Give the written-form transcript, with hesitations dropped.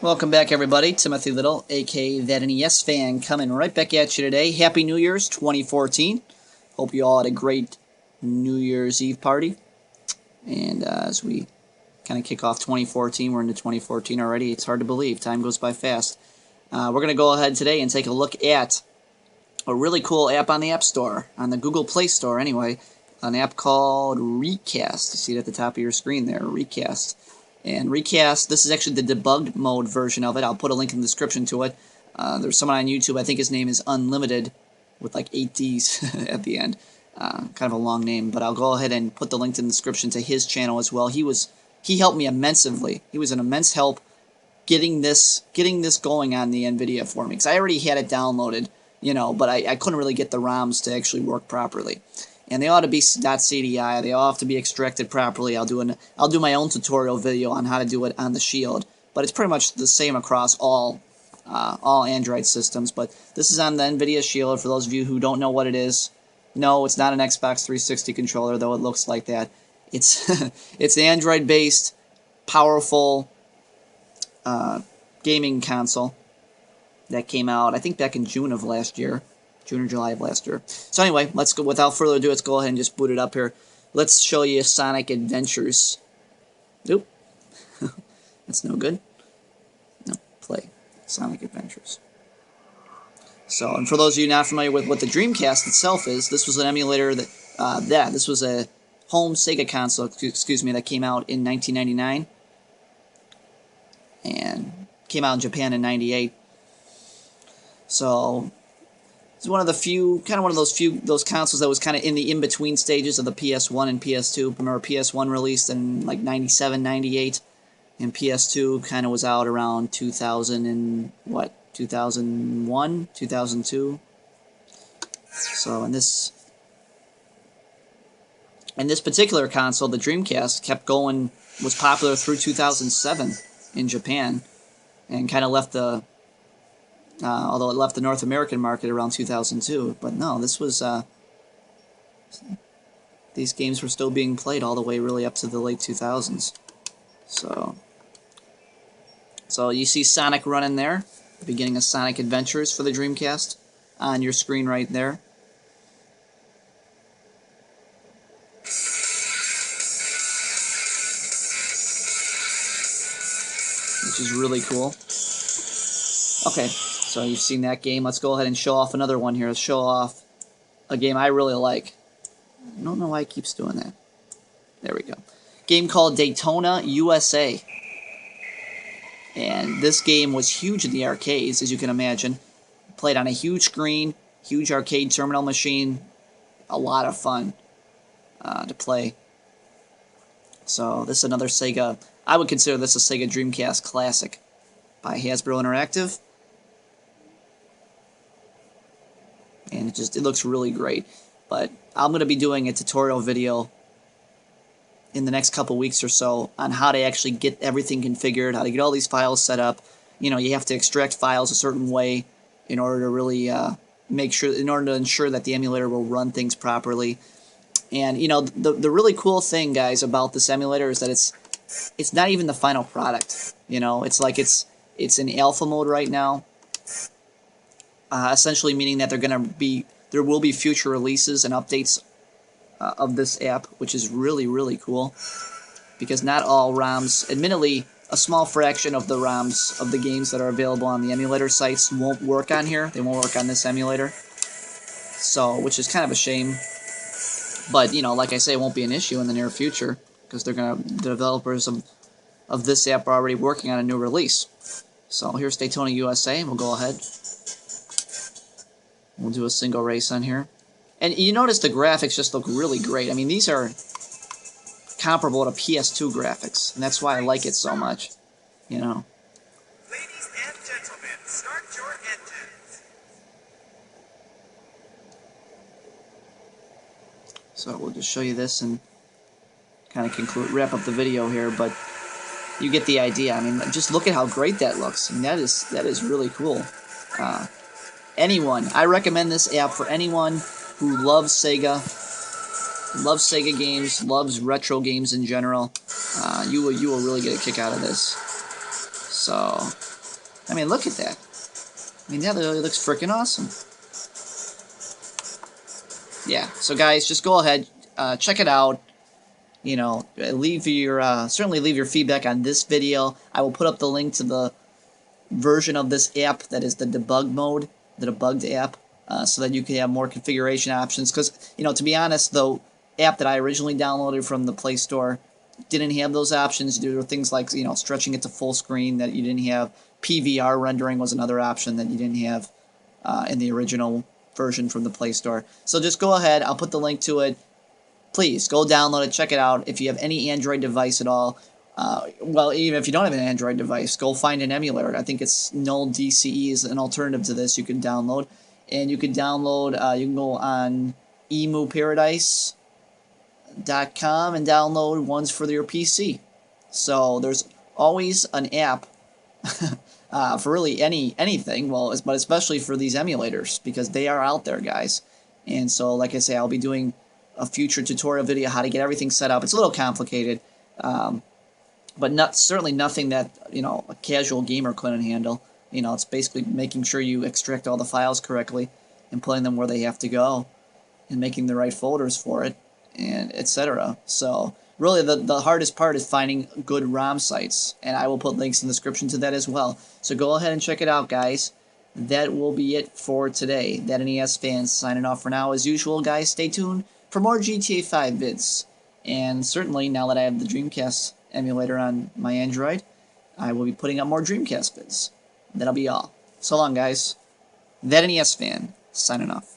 Welcome back, everybody. Timothy Little, aka That NES Fan, coming right back at you today. Happy New Year's 2014. Hope you all had a great New Year's Eve party. And as we kind of kick off 2014, we're into 2014 already. It's hard to believe. Time goes by fast. We're going to go ahead today and take a look at a really cool app on the App Store, on the Google Play Store anyway, an app called reicast. You see it at the top of your screen there, reicast. And reicast, this is actually the debugged mode version of it. I'll put a link in the description to it. There's someone on YouTube, I think his name is Unlimited, with like 8 Ds at the end. Kind of a long name, but I'll go ahead and put the link in the description to his channel as well. He helped me immensely. He was an immense help getting this going on the Nvidia for me. Because I already had it downloaded, you know, but I couldn't really get the ROMs to actually work properly. And they ought to be .cdi. They all have to be extracted properly. I'll do my own tutorial video on how to do it on the Shield, but it's pretty much the same across all Android systems. But this is on the Nvidia Shield. For those of you who don't know what it is, no, it's not an Xbox 360 controller, though it looks like that. It's it's an Android-based, powerful gaming console that came out, I think, back in June of last year. June or July of last year. So anyway, let's go. Without further ado, let's go ahead and just boot it up here. Let's show you Sonic Adventures. Nope. That's no good. No, play Sonic Adventures. So, and for those of you not familiar with what the Dreamcast itself is, this was an emulator that, this was a home Sega console, excuse me, that came out in 1999 and came out in Japan in '98. So it's one of the few, kind of one of those consoles that was kind of in the in-between stages of the PS1 and PS2. Remember, PS1 released in like 97, 98, and PS2 kind of was out around 2000 and what, 2001, 2002. So in this particular console, the Dreamcast kept going, was popular through 2007 in Japan, and kind of left the although it left the North American market around 2002. But no, this was, these games were still being played all the way really up to the late 2000s. So you see Sonic running there, the beginning of Sonic Adventures for the Dreamcast, on your screen right there. Which is really cool. Okay. So you've seen that game. Let's go ahead and show off another one here. Let's show off a game I really like. I don't know why it keeps doing that. There we go. Game called Daytona USA. And this game was huge in the arcades, as you can imagine. Played on a huge screen, huge arcade terminal machine. A lot of fun to play. So this is another Sega. I would consider this a Sega Dreamcast classic by Hasbro Interactive. And it looks really great. But I'm going to be doing a tutorial video in the next couple weeks or so on how to actually get everything configured, how to get all these files set up. You know, you have to extract files a certain way in order to really make sure, in order to ensure that the emulator will run things properly. And you know, the really cool thing, guys, about this emulator is that it's not even the final product. You know, it's like it's in alpha mode right now. Essentially meaning that there will be future releases and updates of this app, which is really, really cool. Because not all ROMs, admittedly, a small fraction of the ROMs of the games that are available on the emulator sites won't work on here. They won't work on this emulator. So, which is kind of a shame. But, you know, like I say, it won't be an issue in the near future, because the developers of this app are already working on a new release. So here's Daytona USA, and we'll go ahead. We'll do a single race on here. And you notice the graphics just look really great. I mean, these are comparable to PS2 graphics, and that's why I like it so much. You know. Ladies and gentlemen, start your engines. So we'll just show you this and kind of wrap up the video here, but you get the idea. I mean, just look at how great that looks. I mean, that is really cool. I recommend this app for anyone who loves Sega games, loves retro games in general. You will really get a kick out of this. So I mean, look at that. I mean, that really looks freaking awesome. Yeah, so guys, just go ahead, check it out. You know, leave your certainly leave your feedback on this video. I will put up the link to the version of this app that is the debug mode, the debugged app, so that you can have more configuration options. Because, you know, to be honest, the app that I originally downloaded from the Play Store didn't have those options due to things like, you know, stretching it to full screen that you didn't have. PVR rendering was another option that you didn't have in the original version from the Play Store. So just go ahead. I'll put the link to it. Please go download it, check it out. If you have any Android device at all, well, even if you don't have an Android device, go find an emulator. I think it's Null DCE is an alternative to this you can download. And you can download, you can go on emuparadise.com and download ones for your PC. So there's always an app for really anything, well, but especially for these emulators, because they are out there, guys. And so, like I say, I'll be doing a future tutorial video how to get everything set up. It's a little complicated, but certainly nothing that, you know, a casual gamer couldn't handle. You know, it's basically making sure you extract all the files correctly and putting them where they have to go and making the right folders for it, and etc. So really the hardest part is finding good ROM sites, and I will put links in the description to that as well. So go ahead and check it out, guys. That will be it for today. That NES fans signing off for now. As usual, guys, stay tuned for more GTA 5 vids. And certainly, now that I have the Dreamcast emulator on my Android, I will be putting up more Dreamcast vids. That'll be all. So long, guys. That NES fan, signing off.